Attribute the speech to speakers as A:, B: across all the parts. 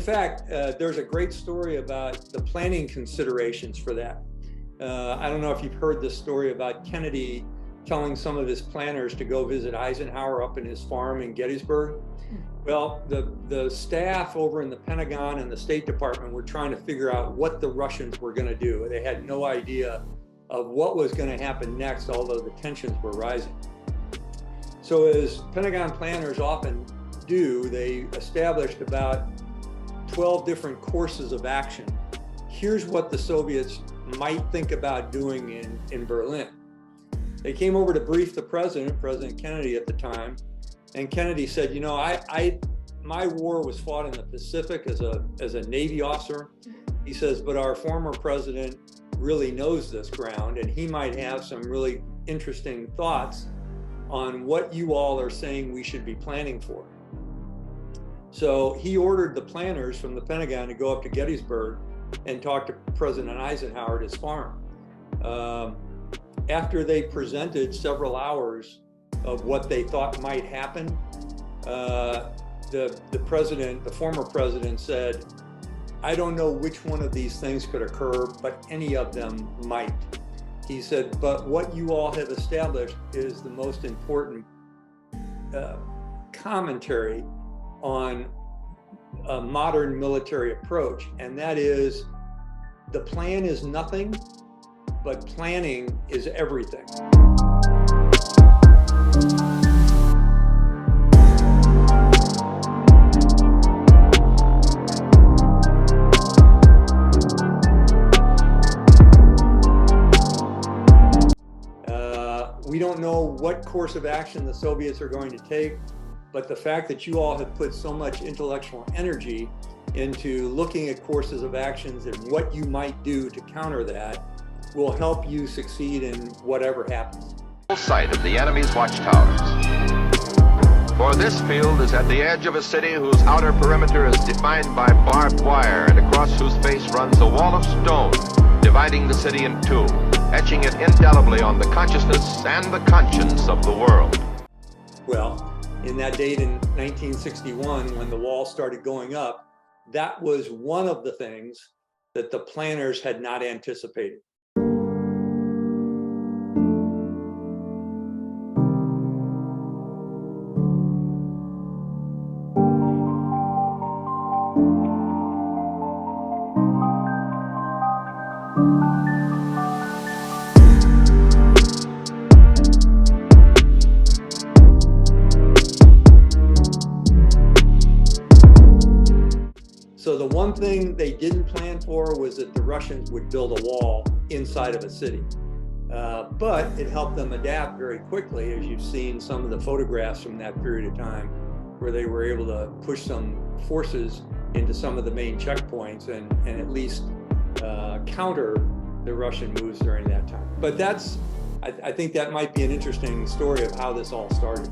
A: fact, there's a great story about the planning considerations for that. I don't know if you've heard this story about Kennedy telling some of his planners to go visit Eisenhower up in his farm in Gettysburg. Well, the staff over in the Pentagon and the State Department were trying to figure out what the Russians were going to do. They had no idea of what was going to happen next, although the tensions were rising. So as Pentagon planners often do, they established about 12 different courses of action. Here's what the Soviets might think about doing in Berlin. They came over to brief the president, President Kennedy at the time, and Kennedy said, you know, my war was fought in the Pacific as a Navy officer. He says, but our former president really knows this ground, and he might have some really interesting thoughts on what you all are saying we should be planning for. So he ordered the planners from the Pentagon to go up to Gettysburg and talk to President Eisenhower at his farm. After they presented several hours of what they thought might happen, the former president said, I don't know which one of these things could occur, but any of them might. He said, but what you all have established is the most important commentary on a modern military approach, and that is the plan is nothing, but planning is everything. We don't know what course of action the Soviets are going to take, but the fact that you all have put so much intellectual energy into looking at courses of actions and what you might do to counter that will help you succeed in whatever happens.
B: Sight of the enemy's watchtowers. For this field is at the edge of a city whose outer perimeter is defined by barbed wire and across whose face runs a wall of stone, dividing the city in two, etching it indelibly on the consciousness and the conscience of the world.
A: Well, in that date in 1961, when the wall started going up, that was one of the things that the planners had not anticipated. So the one thing they didn't plan for was that the Russians would build a wall inside of a city. But it helped them adapt very quickly, as you've seen some of the photographs from that period of time, where they were able to push some forces into some of the main checkpoints and at least counter the Russian moves during that time. But I think that might be an interesting story of how this all started.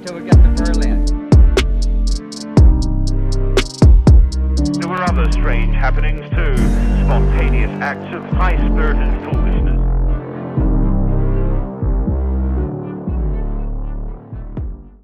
C: Till we get to Berlin.
D: There were other strange happenings too, spontaneous acts of high-spirited foolishness.